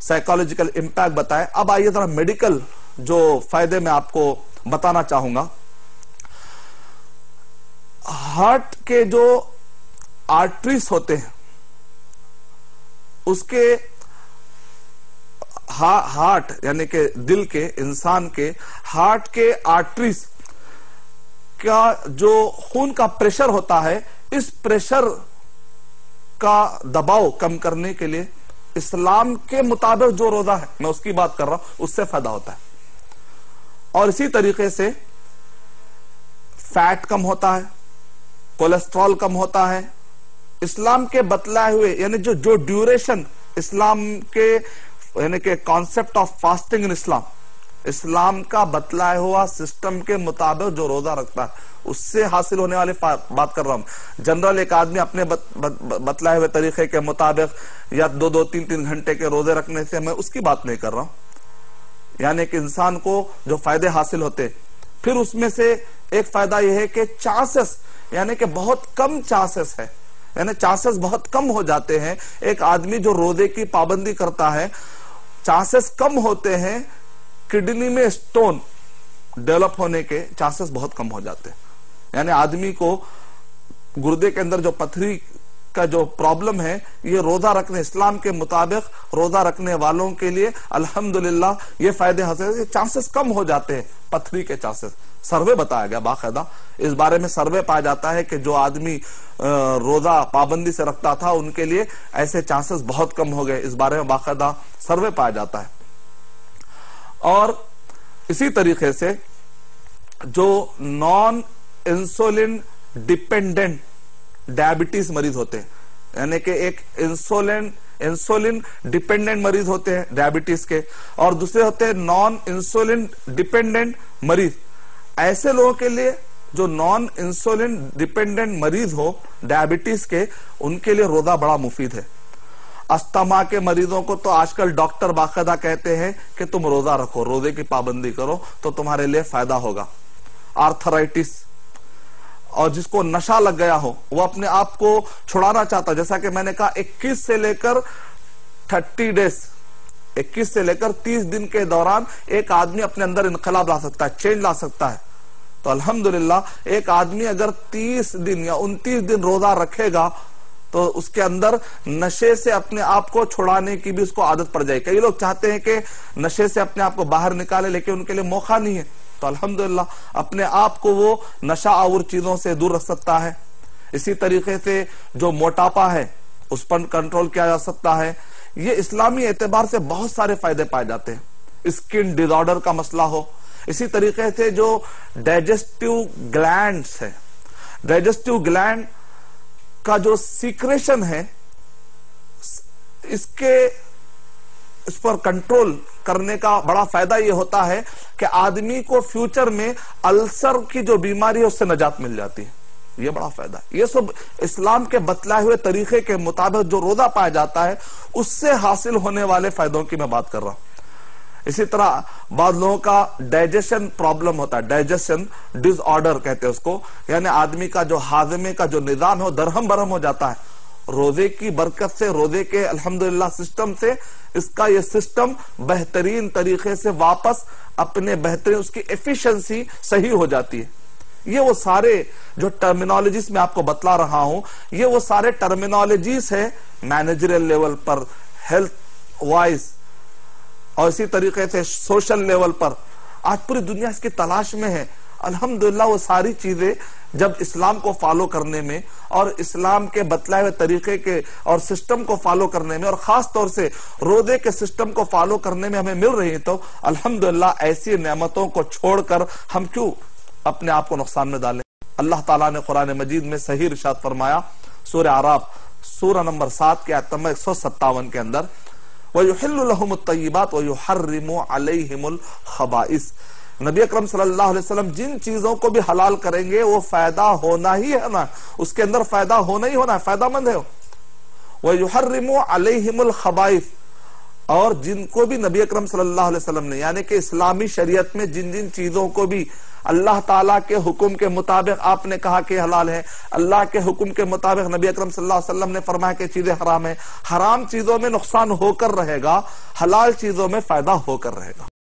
Psychological impact بتائے. اب آئیے ذرا میڈیکل جو فائدے میں آپ کو بتانا چاہوں گا. ہارٹ کے جو آرٹریز ہوتے ہیں اس کے ہارٹ یعنی کہ دل کے انسان کے ہارٹ کے آرٹریز کا جو خون کا پریشر ہوتا ہے اس پریشر کا دباؤ کم کرنے کے لیے اسلام کے مطابق جو روزہ ہے میں اس کی بات کر رہا ہوں اس سے فائدہ ہوتا ہے. اور اسی طریقے سے فیٹ کم ہوتا ہے, کولیسٹرول کم ہوتا ہے. اسلام کے بتلائے ہوئے یعنی جو ڈیوریشن اسلام کے یعنی کہ کانسیپٹ آف فاسٹنگ ان اسلام کا بتلائے ہوا سسٹم کے مطابق جو روزہ رکھتا ہے اس سے حاصل ہونے والے بات کر رہا ہوں. جنرل ایک آدمی اپنے بتلائے ہوئے طریقے کے مطابق یا 2-3 گھنٹے کے روزے رکھنے سے میں اس کی بات نہیں کر رہا ہوں. یعنی کہ انسان کو جو فائدے حاصل ہوتے, پھر اس میں سے ایک فائدہ یہ ہے کہ چانسز یعنی کہ بہت کم چانسز ہے, یعنی چانسز بہت کم ہو جاتے ہیں. ایک آدمی جو روزے کی پابندی کرتا ہے چانسز کم ہوتے ہیں کڈنی میں سٹون ڈیولپ ہونے کے چانسز بہت کم ہو جاتے ہیں. یعنی آدمی کو گردے کے اندر جو پتھری کا جو پرابلم ہے یہ روزہ رکھنے اسلام کے مطابق روزہ رکھنے والوں کے لیے الحمدللہ یہ فائدے حاصل چانسز کم ہو جاتے ہیں پتھری کے چانسز. سروے بتایا گیا باقاعدہ اس بارے میں سروے پایا جاتا ہے کہ جو آدمی روزہ پابندی سے رکھتا تھا ان کے لیے ایسے چانسز بہت کم ہو گئے. اس بارے میں باقاعدہ سروے پایا جاتا ہے. اور اسی طریقے سے جو نان انسولین ڈیپینڈنٹ ڈائبٹیز مریض ہوتے ہیں یعنی کہ ایک انسولین ڈیپینڈنٹ مریض ہوتے ہیں ڈائبٹیز کے, اور دوسرے ہوتے ہیں نان انسولین ڈیپینڈنٹ مریض. ایسے لوگوں کے لیے جو نان انسولین ڈیپینڈنٹ مریض ہو ڈائبٹیز کے ان کے لیے روزہ بڑا مفید ہے. استما کے مریضوں کو تو آج کل ڈاکٹر باقاعدہ کہتے ہیں کہ تم روزہ رکھو, روزے کی پابندی کرو تو تمہارے لیے فائدہ ہوگا. آرتھرائٹس اور جس کو نشہ لگ گیا ہو وہ اپنے آپ کو چھڑانا چاہتا, جیسا کہ میں نے کہا 21 سے لے کر 30 ڈیز 21 سے لے کر 30 دن کے دوران ایک آدمی اپنے اندر انقلاب لا سکتا ہے, چینج لا سکتا ہے. تو الحمدللہ ایک آدمی اگر 30 دن یا 29 دن روزہ رکھے گا تو اس کے اندر نشے سے اپنے آپ کو چھڑانے کی بھی اس کو عادت پڑ جائے. کئی لوگ چاہتے ہیں کہ نشے سے اپنے آپ کو باہر نکالے لیکن ان کے لیے موقع نہیں ہے. تو الحمدللہ اپنے آپ کو وہ نشہ آور چیزوں سے دور رکھ سکتا ہے. اسی طریقے سے جو موٹاپا ہے اس پر کنٹرول کیا جا سکتا ہے. یہ اسلامی اعتبار سے بہت سارے فائدے پائے جاتے ہیں. اسکن ڈیز آرڈر کا مسئلہ ہو, اسی طریقے سے جو ڈائجسٹیو گلینڈز ہے, ڈائجسٹیو گلینڈ کا جو سیکریشن ہے اس پر کنٹرول کرنے کا بڑا فائدہ یہ ہوتا ہے کہ آدمی کو فیوچر میں السر کی جو بیماری ہے اس سے نجات مل جاتی ہے. یہ بڑا فائدہ ہے. یہ سب اسلام کے بتلائے ہوئے طریقے کے مطابق جو روزہ پایا جاتا ہے اس سے حاصل ہونے والے فائدوں کی میں بات کر رہا ہوں. اسی طرح بعض لوگوں کا ڈائجیشن پرابلم ہوتا ہے, ڈائجیشن ڈس آرڈر کہتے ہیں اس کو, یعنی آدمی کا جو ہاضمے کا جو نظام ہے وہ درہم برہم ہو جاتا ہے. روزے کی برکت سے, روزے کے الحمدللہ سسٹم سے اس کا یہ سسٹم بہترین طریقے سے واپس اپنے بہترین اس کی ایفیشنسی صحیح ہو جاتی ہے. یہ وہ سارے جو ٹرمینالوجیز میں آپ کو بتلا رہا ہوں یہ وہ سارے ٹرمینالوجیز ہے مینیجریل لیول پر, ہیلتھ وائز, اور اسی طریقے سے سوشل لیول پر. آج پوری دنیا اس کی تلاش میں ہے. الحمدللہ وہ ساری چیزیں جب اسلام کو فالو کرنے میں اور اسلام کے بتلائے ہوئے طریقے کے اور سسٹم کو فالو کرنے میں اور خاص طور سے روزے کے سسٹم کو فالو کرنے میں ہمیں مل رہی ہیں تو الحمدللہ ایسی نعمتوں کو چھوڑ کر ہم کیوں اپنے آپ کو نقصان میں ڈالیں. اللہ تعالیٰ نے قرآن مجید میں صحیح ارشاد فرمایا سورہ اعراف سورہ نمبر 7 کے آیت نمبر 157 کے اندر وَيُحِلُّ لَهُمُ الطَّيِّبَاتِ وَيُحَرِّمُ عَلَيْهِمُ الْخَبَائِثِ. نبی اکرم صلی اللہ علیہ وسلم جن چیزوں کو بھی حلال کریں گے وہ فائدہ ہونا ہی ہے نا, اس کے اندر فائدہ ہونا ہی ہونا ہے, فائدہ مند ہے. وَيُحَرِّمُ عَلَيْهِمُ الْخَبَائِثِ, اور جن کو بھی نبی اکرم صلی اللہ علیہ وسلم نے یعنی کہ اسلامی شریعت میں جن جن چیزوں کو بھی اللہ تعالیٰ کے حکم کے مطابق آپ نے کہا کہ حلال ہے، اللہ کے حکم کے مطابق نبی اکرم صلی اللہ علیہ وسلم نے فرمایا کہ چیزیں حرام ہیں، حرام چیزوں میں نقصان ہو کر رہے گا، حلال چیزوں میں فائدہ ہو کر رہے گا۔